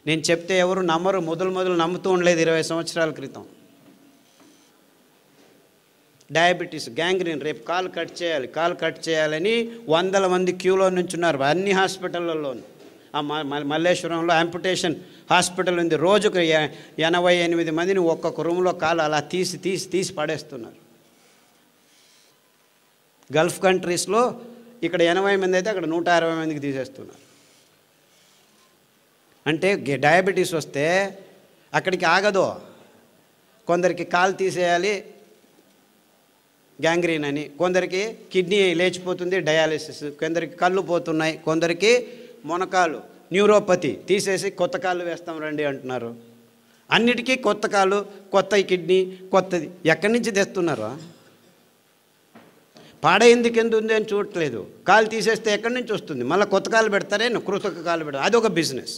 నేను చెప్తే ఎవరు నమ్మరు, మొదలు నమ్ముతూ ఉండలేదు 20 సంవత్సరాల క్రితం. డయాబెటీస్, గ్యాంగ్రీన్, రేపు కాలు కట్ చేయాలని వందల మంది క్యూలో నుంచున్నారు అన్ని హాస్పిటళ్ళల్లోనూ. ఆ మల్లేశ్వరంలో యాంపుటేషన్ హాస్పిటల్ ఉంది. రోజుకు 88 మందిని ఒక్కొక్క రూమ్లో కాలు అలా తీసి పడేస్తున్నారు. గల్ఫ్ కంట్రీస్లో ఇక్కడ 80 మంది అయితే అక్కడ 160 మందికి తీసేస్తున్నారు. అంటే డయాబెటీస్ వస్తే అక్కడికి ఆగదు. కొందరికి కాలు తీసేయాలి గ్యాంగ్రీన్ అని, కొందరికి కిడ్నీ లేచిపోతుంది డయాలిసిస్, కొందరికి కళ్ళు పోతున్నాయి, కొందరికి మొనకాలు న్యూరోపతి తీసేసి కొత్త కాళ్ళు వేస్తాం రండి అంటున్నారు. అన్నిటికీ కొత్త కాలు, కొత్త కిడ్నీ, కొత్తది ఎక్కడి నుంచి తెస్తున్నారు? పాడైంది కింద ఉంది అని చూడట్లేదు. కాలు తీసేస్తే ఎక్కడి నుంచి వస్తుంది? మళ్ళీ కొత్త కాలు పెడతారే, కృతక కాలు పెడతారు. అదొక బిజినెస్.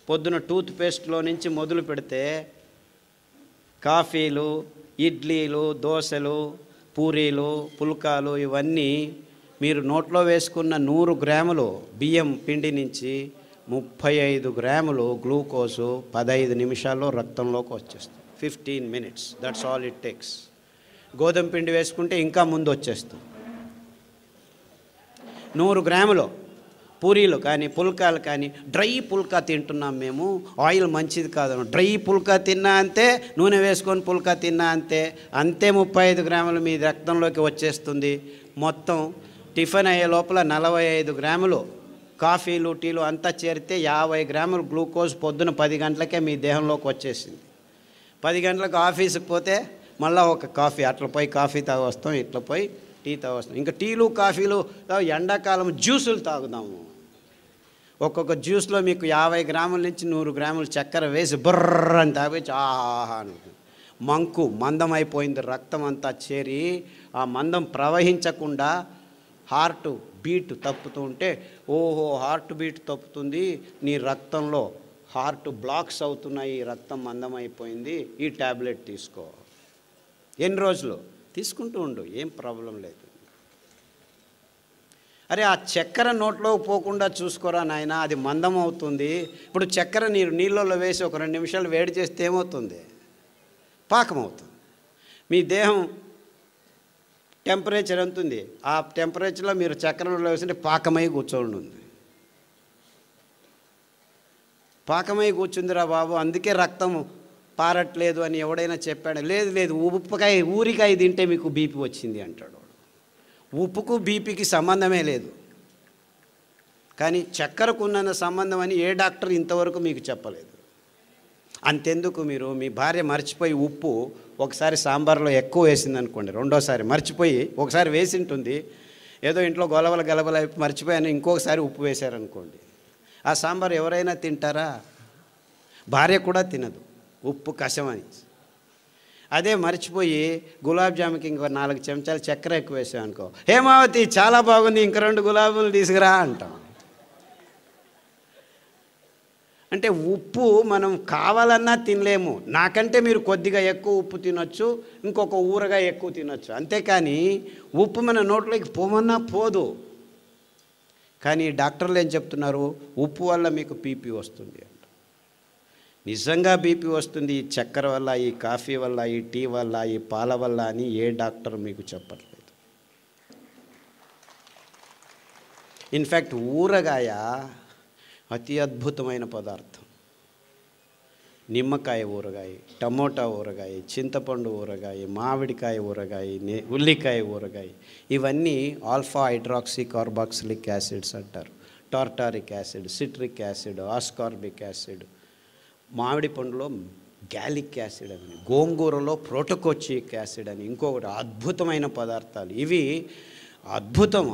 పొద్దున టూత్ పేస్ట్లో నుంచి మొదలు పెడితే కాఫీలు, ఇడ్లీలు, దోశలు, పూరీలు, పుల్కాలు ఇవన్నీ మీరు నోట్లో వేసుకున్న 100 గ్రాములు బియ్యం పిండి నుంచి 35 గ్రాములు గ్లూకోజు 15 నిమిషాల్లో రక్తంలోకి వచ్చేస్తుంది. 15 minutes, that's all it takes. గోధుమ పిండి వేసుకుంటే ఇంకా ముందు వచ్చేస్తుంది. 100 గ్రాములు పూరీలు కానీ పుల్కాలు కానీ, డ్రై పుల్కా తింటున్నాం మేము, ఆయిల్ మంచిది కాదు. డ్రై పుల్కా తిన్నా అంతే, నూనె వేసుకొని పుల్కా తిన్నా అంతే 35 గ్రాములు మీ రక్తంలోకి వచ్చేస్తుంది. మొత్తం టిఫిన్ అయ్యే లోపల 45 గ్రాములు కాఫీలు, టీలు అంతా చేరితే 50 గ్రాములు గ్లూకోజ్ పొద్దున 10 గంటలకే మీ దేహంలోకి వచ్చేసింది. 10 గంటలకు ఆఫీస్కి పోతే మళ్ళీ ఒక కాఫీ, అట్లా పోయి కాఫీ తాగొస్తాం, ఇట్లా పోయి టీ తాగొస్తాం. ఇంకా టీలు కాఫీలు ఎండాకాలం జ్యూసులు తాగుదాము. ఒక్కొక్క జ్యూస్లో మీకు 50 గ్రాముల నుంచి 100 గ్రాములు చక్కెర వేసి బుర్ర అని తాగొచ్చి ఆహా మందం అయిపోయింది. రక్తం అంతా చేరి ఆ మందం ప్రవహించకుండా హార్ట్ బీట్ తప్పుతూ ఉంటే, ఓహో హార్ట్ బీట్ తప్పుతుంది, నీ రక్తంలో హార్ట్ బ్లాక్స్ అవుతున్నాయి, రక్తం మందమైపోయింది, ఈ ట్యాబ్లెట్ తీసుకో. ఎన్ని రోజులు తీసుకుంటూ ఉండు, ఏం ప్రాబ్లం లేదు. అరే ఆ చక్కెర నోట్లో పోకుండా చూసుకోరా నాయన, అది మందం అవుతుంది. ఇప్పుడు చక్కెర నీళ్ళల్లో వేసి ఒక 2 నిమిషాలు వేడి చేస్తే ఏమవుతుంది? పాకం అవుతుంది. మీ దేహం టెంపరేచర్ ఎంత ఉంది, ఆ టెంపరేచర్లో మీరు చక్కెరలో వేస్తుంటే పాకమై కూర్చోండి ఉంది. పాకమై కూర్చుందిరా బాబు, అందుకే రక్తం పారట్లేదు అని ఎవడైనా చెప్పాడు? లేదు ఊరికాయ తింటే మీకు బీపీ వచ్చింది అంటాడు. ఉప్పుకు బీపీకి సంబంధమే లేదు, కానీ చక్కెరకు ఉన్న సంబంధం అని ఏ డాక్టర్ ఇంతవరకు మీకు చెప్పలేదు. అంతెందుకు, మీరు మీ భార్య మర్చిపోయి ఉప్పు ఒకసారి సాంబార్లో ఎక్కువ వేసింది అనుకోండి, రెండోసారి మర్చిపోయి ఒకసారి వేసి ఉంటుంది, ఏదో ఇంట్లో గలబల మర్చిపోయాను ఇంకొకసారి ఉప్పు వేశారనుకోండి, ఆ సాంబార్ ఎవరైనా తింటారా? భార్య కూడా తినదు, ఉప్పు కషమని. అదే మర్చిపోయి గులాబ్ జాముకి ఇంకో 4 చెంచాలు చక్కెర ఎక్కువ వేసాం అనుకో, హేమావతి చాలా బాగుంది, ఇంక 2 గులాబీలు తీసుకురా అంటాం. అంటే ఉప్పు మనం కావాలన్నా తినలేము. నాకంటే మీరు కొద్దిగా ఎక్కువ ఉప్పు తినొచ్చు, ఇంకొక ఊరగా ఎక్కువ తినొచ్చు, అంతేకాని ఉప్పు మన నోట్లోకి పోమన్నా పోదు. కానీ డాక్టర్లు ఏం చెప్తున్నారు? ఉప్పు వల్ల మీకు బీపీ వస్తుంది అంట. నిజంగా బీపీ వస్తుంది ఈ చక్కెర వల్ల, ఈ కాఫీ వల్ల, ఈ టీ వల్ల, ఈ పాల వల్ల అని ఏ డాక్టర్ మీకు చెప్పట్లేదు. ఇన్ఫ్యాక్ట్ ఊరగాయ అతి అద్భుతమైన పదార్థం. నిమ్మకాయ ఊరగాయ, టమోటా ఊరగాయ, చింతపండు ఊరగాయ, మామిడికాయ ఊరగాయ, ఉల్లికాయ ఊరగాయ, ఇవన్నీ ఆల్ఫా హైడ్రాక్సీ కార్బాక్సిలిక్ యాసిడ్స్ అంటారు. Tartaric acid, citric acid, ascorbic acid, మామిడి పండులో గ్యాలిక్ యాసిడ్ అని, గోంగూరలో ప్రోటోకోచిక్ యాసిడ్ అని, ఇంకొకటి అద్భుతమైన పదార్థాలు. ఇవి అద్భుతం.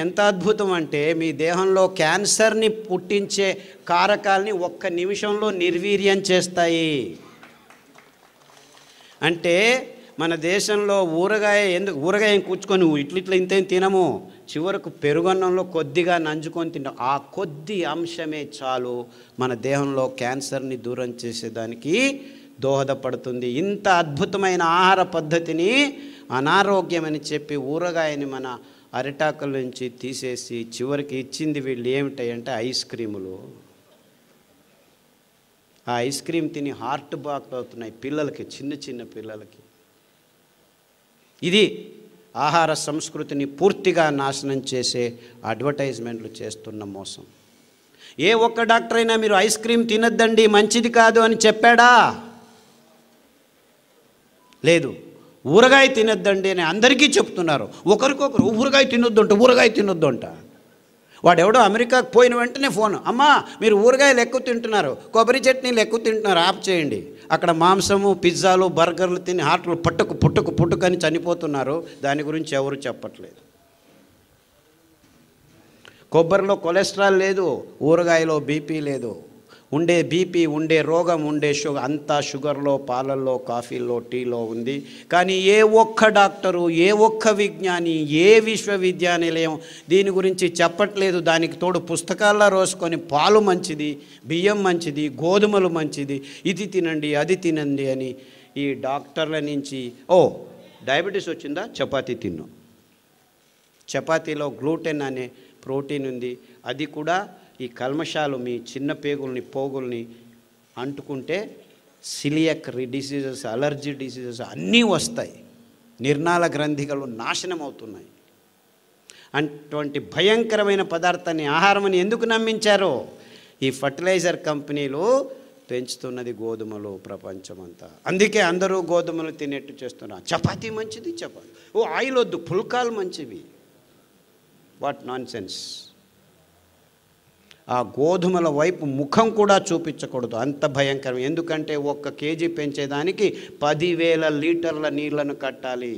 ఎంత అద్భుతం అంటే మీ దేహంలో క్యాన్సర్ని పుట్టించే కారకాలని 1 నిమిషంలో నిర్వీర్యం చేస్తాయి. అంటే మన దేశంలో ఊరగాయ కూర్చుకొని ఇట్లా ఇంతేం తినము, చివరకు పెరుగన్నంలో కొద్దిగా నంజుకొని తింటాం. ఆ కొద్ది అంశమే చాలు మన దేహంలో క్యాన్సర్ని దూరం చేసేదానికి దోహదపడుతుంది. ఇంత అద్భుతమైన ఆహార పద్ధతిని అనారోగ్యం అని చెప్పి ఊరగాయని మన అరిటాకుల నుంచి తీసేసి చివరికి ఇచ్చింది వీళ్ళు ఏమిటాయంటే ఐస్ క్రీములు. ఆ ఐస్ క్రీమ్ తిని హార్ట్ బ్లాక్ అవుతున్నాయి పిల్లలకి, చిన్న చిన్న పిల్లలకి. ఇది ఆహార సంస్కృతిని పూర్తిగా నాశనం చేసే అడ్వర్టైజ్మెంట్లు చేస్తున్న మోసం. ఏ ఒక్క డాక్టర్ అయినా మీరు ఐస్ క్రీమ్ తినొద్దండి మంచిది కాదు అని చెప్పాడా? లేదు. ఊరగాయ తినొద్దండి అని అందరికీ చెప్తున్నారు. ఒకరికొకరు ఊరగాయ తినొద్దు అంట. వాడెవడో అమెరికాకు పోయిన వెంటనే ఫోన్, అమ్మా మీరు ఊరగాయలు ఎక్కువ తింటున్నారు, కొబ్బరి చట్నీలు ఎక్కువ తింటున్నారు, ఆఫ్ చేయండి. అక్కడ మాంసము, పిజ్జాలు, బర్గర్లు తిని హార్ట్లు పుట్టుకు అని చనిపోతున్నారు. దాని గురించి ఎవరు చెప్పట్లేదు. కొబ్బరిలో కొలెస్ట్రాల్ లేదు, ఊరగాయలో బీపీ లేదు. ఉండే బీపీ, ఉండే రోగం, ఉండే షుగర్ అంతా షుగర్లో, పాలల్లో, కాఫీలో, టీలో ఉంది. కానీ ఏ ఒక్క డాక్టరు, ఏ ఒక్క విజ్ఞాని, ఏ విశ్వవిద్యానిలయం దీని గురించి చెప్పట్లేదు. దానికి తోడు పుస్తకాల్లో రోసుకొని పాలు మంచిది, బియ్యం మంచిది, గోధుమలు మంచిది, ఇది తినండి అది తినండి అని ఈ డాక్టర్ల నుంచి, డయాబెటీస్ వచ్చిందా చపాతీ తిన్ను, చపాతీలో గ్లూటెన్ అనే ప్రోటీన్ ఉంది, అది కూడా ఈ కల్మషాలు మీ చిన్న పేగుల్ని, పోగుల్ని అంటుకుంటే సిలియక్ డిసీజెస్, అలర్జీ డిసీజెస్ అన్నీ వస్తాయి. నిర్నాళ గ్రంథికలు నాశనం అవుతున్నాయి. అటువంటి భయంకరమైన పదార్థాన్ని ఆహారమని ఎందుకు నమ్మించారో? ఈ ఫర్టిలైజర్ కంపెనీలు పెంచుతున్నది గోధుమలు ప్రపంచమంతా. అందుకే అందరూ గోధుమలు తినేట్టు చేస్తున్నారు. చపాతీ మంచిది, చపాతీ ఆయిల్ వద్దు, పుల్కాలు మంచివి. What non sense. ఆ గోధుమల వైపు ముఖం కూడా చూపించకూడదు, అంత భయంకరం. ఎందుకంటే 1 కేజీ పెంచేదానికి 10,000 లీటర్ల నీళ్లను కట్టాలి.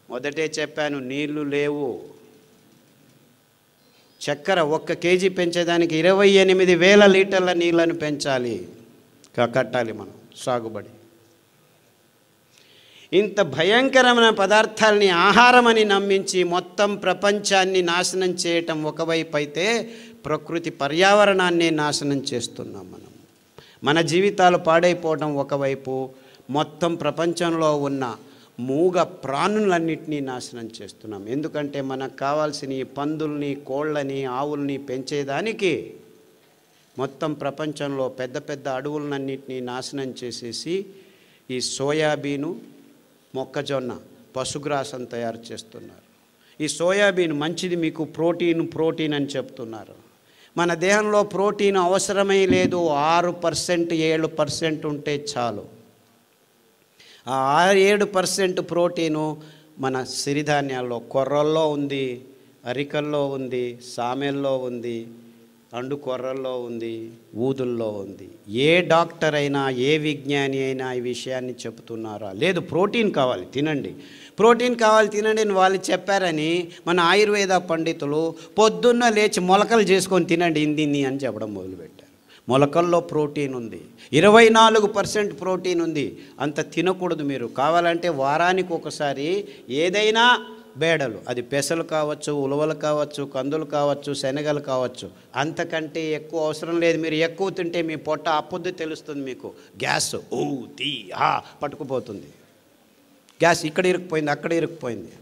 మొదటే చెప్పాను, నీళ్లు లేవు. చక్కెర 1 కేజీ పెంచేదానికి 28,000 లీటర్ల నీళ్లను పెంచాలి, కట్టాలి మనం సాగుబడి. ఇంత భయంకరమైన పదార్థాలని ఆహారమని నమ్మించి మొత్తం ప్రపంచాన్ని నాశనం చేయటం ఒకవైపు అయితే, ప్రకృతి పర్యావరణాన్ని నాశనం చేస్తున్నాం మనం. మన జీవితాలు పాడైపోవడం ఒకవైపు, మొత్తం ప్రపంచంలో ఉన్న మూగ ప్రాణులన్నింటినీ నాశనం చేస్తున్నాం. ఎందుకంటే మనకు కావాల్సిన ఈ పందుల్ని, కోళ్ళని, ఆవుల్ని పెంచేదానికి మొత్తం ప్రపంచంలో పెద్ద పెద్ద అడవులన్నింటినీ నాశనం చేసేసి ఈ సోయాబీను, మొక్కజొన్న, పశుగ్రాసం తయారు చేస్తున్నారు. ఈ సోయాబీన్ మంచిది, మీకు ప్రోటీన్ అని చెప్తున్నారు. మన దేహంలో ప్రోటీన్ అవసరమే లేదు. 6%, 7% ఉంటే చాలు. ఆ 7% ప్రోటీను మన సిరిధాన్యాల్లో, కొర్రల్లో ఉంది, అరికల్లో ఉంది, సామెల్లో ఉంది, అండు కొర్రల్లో ఉంది, ఊదుల్లో ఉంది. ఏ డాక్టర్ అయినా, ఏ విజ్ఞాని అయినా ఈ విషయాన్ని చెబుతున్నారా? లేదు, ప్రోటీన్ కావాలి తినండి, ప్రోటీన్ కావాలి తినండి అని వాళ్ళు చెప్పారని మన ఆయుర్వేద పండితులు పొద్దున్న లేచి మొలకలు చేసుకొని తినండి ఇందిన్ని అని చెప్పడం మొదలుపెట్టారు. మొలకల్లో ప్రోటీన్ ఉంది, 24% ప్రోటీన్ ఉంది. అంత తినకూడదు మీరు. కావాలంటే వారానికి ఒకసారి ఏదైనా బేడలు, అది పెసలు కావచ్చు, ఉలవలు కావచ్చు, కందులు కావచ్చు, శనగలు కావచ్చు, అంతకంటే ఎక్కువ అవసరం లేదు. మీరు ఎక్కువ తింటే మీ పొట్ట అప్పుద్దు తెలుస్తుంది మీకు. గ్యాస్ పట్టుకుపోతుంది. గ్యాస్ ఇక్కడ ఇరుక్కుపోయింది, అక్కడ ఇరుక్కుపోయింది.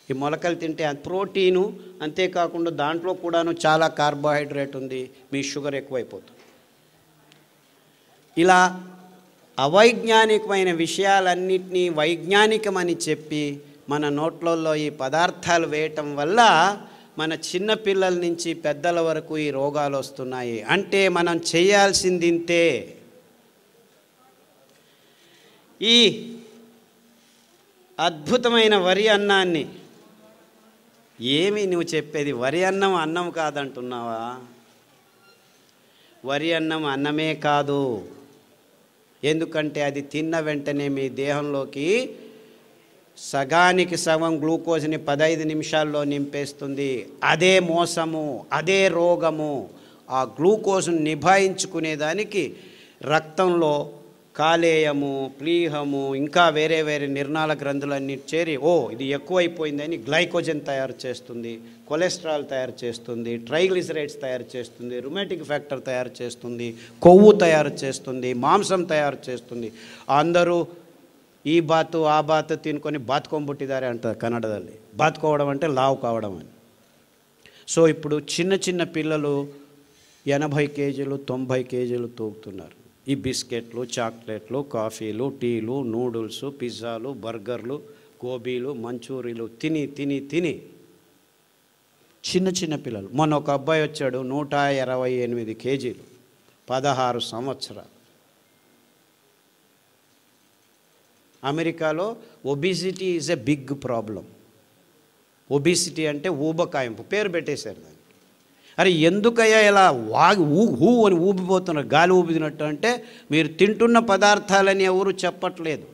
ఈ మొలకలు తింటే ప్రోటీను, అంతేకాకుండా దాంట్లో కూడాను చాలా కార్బోహైడ్రేట్ ఉంది, మీ షుగర్ ఎక్కువైపోతుంది. ఇలా అవైజ్ఞానికమైన విషయాలన్నింటినీ వైజ్ఞానికమని చెప్పి మన నోట్లలో ఈ పదార్థాలు వేయటం వల్ల మన చిన్నపిల్లల నుంచి పెద్దల వరకు ఈ రోగాలు వస్తున్నాయి. అంటే మనం చేయాల్సింది ఇంతే. ఈ అద్భుతమైన వరి అన్నాన్ని, ఏమి నువ్వు చెప్పేది? వరి అన్నం అన్నం కాదంటున్నావా? వరి అన్నం అన్నమే కాదు. ఎందుకంటే అది తిన్న వెంటనే మీ దేహంలోకి సగానికి సగం గ్లూకోజ్ని 15 నిమిషాల్లో నింపేస్తుంది. అదే మోసము, అదే రోగము. ఆ గ్లూకోజ్ను నిభాయించుకునేదానికి రక్తంలో కాలేయము, ప్లీహము, ఇంకా వేరే వేరే నిర్నాళ గ్రంథులన్నీ చేరి ఇది ఎక్కువైపోయిందని గ్లైకోజన్ తయారు చేస్తుంది, కొలెస్ట్రాల్ తయారు చేస్తుంది, ట్రైగ్లిసరైడ్స్ తయారు చేస్తుంది, రుమాటిక్ ఫ్యాక్టర్ తయారు చేస్తుంది, కొవ్వు తయారు చేస్తుంది, మాంసం తయారు చేస్తుంది. అందరూ ఈ బాతు ఆ బాతు తినుకొని బాతుకొంబుట్టిదారే అంటారు కన్నడದಲ್ಲಿ. బాతుకోవడం అంటే లావు కావడం అని. సో ఇప్పుడు చిన్న చిన్న పిల్లలు 80 కేజీలు 90 కేజీలు తూగుతున్నారు. ఈ బిస్కెట్లు, చాక్లెట్లు, కాఫీలు, టీలు, నూడిల్స్, పిజ్జాలు, బర్గర్లు, గోబీలు, మంచూరీలు తిని తిని తిని చిన్న చిన్న పిల్లలు. మొన్న ఒక అబ్బాయి వచ్చాడు, 128 కేజీలు, 16 సంవత్సరాలు. అమెరికాలో obesity is a big problem. Obesity అంటే ఊబకాయింపు, పేరు పెట్టేశారు దానికి. అరే ఎందుకయ్యా ఇలా హూ అని ఊపిపోతున్నారు, గాలి ఊపినట్టు అంటే మీరు తింటున్న పదార్థాలని ఎవరు చెప్పట్లేదు.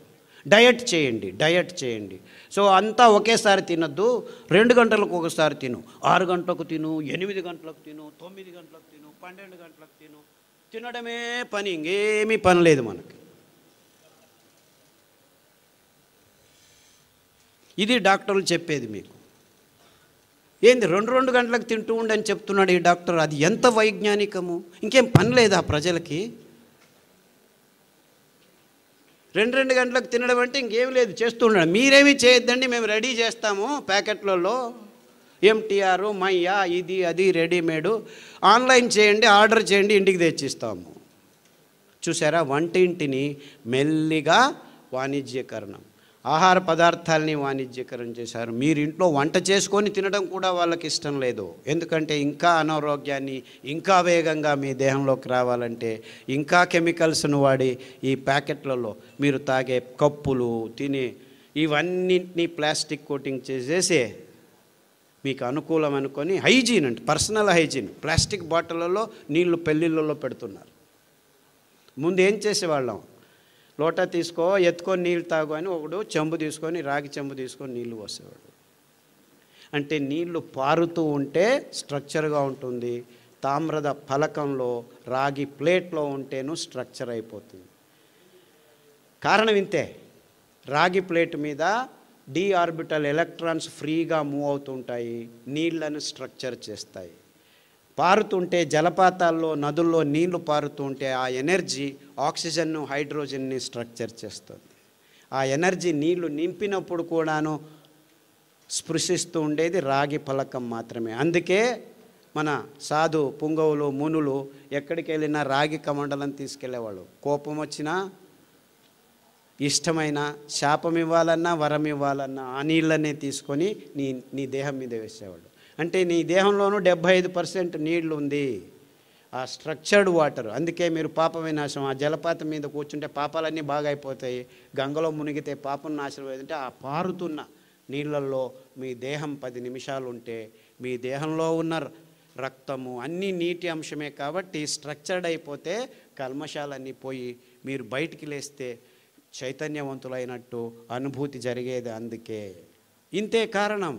డయట్ చేయండి. సో అంతా ఒకేసారి తినద్దు, 2 గంటలకు ఒకసారి తిను, 6 గంటలకు తిను, 8 గంటలకు తిను, 9 గంటలకు తిను, 12 గంటలకు తిను. తినడమే పని, ఇంకేమీ పని లేదు మనకి. ఇది డాక్టర్లు చెప్పేది మీకు. ఏంది 2 గంటలకు తింటూ ఉండని చెప్తున్నాడు ఈ డాక్టర్. అది ఎంత వైజ్ఞానికము? ఇంకేం పని లేదా ప్రజలకి? 2 గంటలకు తినడం అంటే ఇంకేం లేదు, చేస్తూ ఉన్నాడు. మీరేమీ చేయొద్దండి, మేము రెడీ చేస్తాము ప్యాకెట్లలో, ఎంటీఆర్, మయ్యా, ఇది అది రెడీమేడు, ఆన్లైన్ చేయండి, ఆర్డర్ చేయండి, ఇంటికి తెచ్చిస్తాము. చూసారా, వంటింటిని మెల్లిగా వాణిజ్యకరణం, ఆహార పదార్థాలని వాణిజ్యకరణ చేశారు. మీరు ఇంట్లో వంట చేసుకొని తినడం కూడా వాళ్ళకి ఇష్టం లేదు. ఎందుకంటే ఇంకా అనారోగ్యాన్ని ఇంకా వేగంగా మీ దేహంలోకి రావాలంటే ఇంకా కెమికల్స్ను వాడి ఈ ప్యాకెట్లలో మీరు తాగే కప్పులు, తినే ఇవన్నింటినీ ప్లాస్టిక్ కోటింగ్ చేసేసి మీకు అనుకూలం అనుకొని హైజీన్ అంటే పర్సనల్ హైజీన్ ప్లాస్టిక్ బాటిళ్ళలో నీళ్లు పెళ్ళిళ్ళలో పెడుతున్నారు. ముందు ఏం చేసేవాళ్ళం, లోటా తీసుకో, ఎత్తుకొని నీళ్ళు తాగు అని ఒకడు చెంబు తీసుకొని, రాగి చెంబు తీసుకొని నీళ్ళు పోసేవాడు. అంటే నీళ్లు పారుతూ ఉంటే స్ట్రక్చర్గా ఉంటుంది. తామ్ರದ ఫలకంలో, రాగి ప్లేట్లో ఉంటేను స్ట్రక్చర్ అయిపోతుంది. కారణం ఇంతే, రాగి ప్లేట్ మీద డి ఆర్బిటల్ ఎలక్ట్రాన్స్ ఫ్రీగా మూవ్ అవుతుంటాయి, నీళ్లను స్ట్రక్చర్ చేస్తాయి. పారుతుంటే జలపాతాల్లో, నదుల్లో నీళ్లు పారుతుంటే ఆ ఎనర్జీ ఆక్సిజన్ను, హైడ్రోజన్ని స్ట్రక్చర్ చేస్తుంది. ఆ ఎనర్జీ నీళ్లు నింపినప్పుడు కూడాను స్పృశిస్తూ ఉండేది రాగి ఫలకం మాత్రమే. అందుకే మన సాధు పుంగవులు, మునులు ఎక్కడికి వెళ్ళినా రాగి కమండలం తీసుకెళ్లేవాళ్ళు. కోపం వచ్చినా, ఇష్టమైన, శాపం ఇవ్వాలన్నా, వరం ఇవ్వాలన్నా ఆ నీళ్ళనే తీసుకొని నీ దేహం మీద వేసేవాళ్ళు. అంటే నీ దేహంలోనూ 75% నీళ్లు ఉంది, ఆ స్ట్రక్చర్డ్ వాటర్. అందుకే మీరు పాప వినాశం, ఆ జలపాతం మీద కూర్చుంటే పాపాలన్నీ బాగా అయిపోతాయి. గంగలో మునిగితే పాపం నాశనం అయిందంటే ఆ పారుతున్న నీళ్ళల్లో మీ దేహం 10 నిమిషాలు ఉంటే మీ దేహంలో ఉన్న రక్తము అన్నీ నీటి అంశమే. కాబట్టి స్ట్రక్చర్డ్ అయిపోతే కల్మషాలన్నీ పోయి మీరు బయటికి లేస్తే చైతన్యవంతులైనట్టు అనుభూతి జరిగేది. అందుకే ఇంతే కారణం.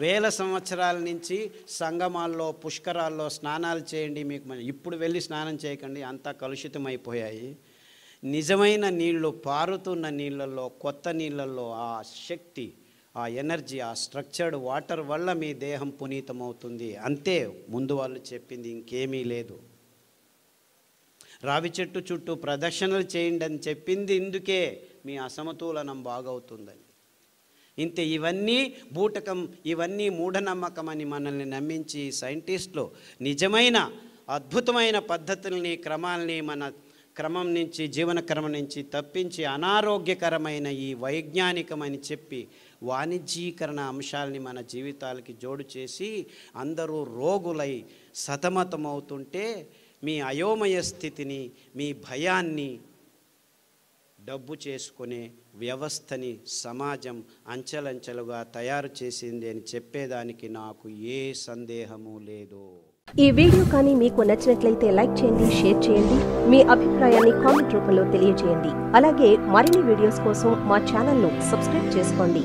వేల సంవత్సరాల నుంచి సంగమాల్లో, పుష్కరాల్లో స్నానాలు చేయండి, మీకు ఇప్పుడు వెళ్ళి స్నానం చేయకండి, అంతా కలుషితం అయిపోయాయి. నిజమైన నీళ్లు, పారుతున్న నీళ్ళల్లో, కొత్త నీళ్ళల్లో ఆ శక్తి, ఆ ఎనర్జీ, ఆ స్ట్రక్చర్డ్ వాటర్ వల్ల మీ దేహం పునీతమవుతుంది. అంతే ముందు వాళ్ళు చెప్పింది, ఇంకేమీ లేదు. రావి చెట్టు చుట్టూ ప్రదక్షిణలు చేయండి అని చెప్పింది ఇందుకే, మీ అసమతులనం బాగవుతుందని. ఇంతే. ఇవన్నీ బూటకం, ఇవన్నీ మూఢనమ్మకం అని మనల్ని నమ్మించి సైంటిస్టులు నిజమైన అద్భుతమైన పద్ధతుల్ని, క్రమాల్ని మన క్రమం నుంచి, జీవన క్రమం నుంచి తప్పించి అనారోగ్యకరమైన ఈ వైజ్ఞానికమని చెప్పి వాణిజ్యీకరణ అంశాలని మన జీవితాలకి జోడు చేసి అందరూ రోగులై సతమతమవుతుంటే మీ అయోమయ స్థితిని, మీ భయాన్ని డబ్బు చేసుకునే వ్యవస్థని సమాజం అంచెలంచెలుగా తయారు చేసింది అని చెప్పేదానికి నాకు ఏ సందేహము లేదు. ఈ వీడియో కానీ మీకు నచ్చినట్లయితే లైక్ చేయండి, షేర్ చేయండి, మీ అభిప్రాయాన్ని కామెంట్ రూపంలో తెలియజేయండి. అలాగే మరిన్ని వీడియోస్ కోసం మా ఛానల్ను సబ్స్క్రైబ్ చేసుకోండి.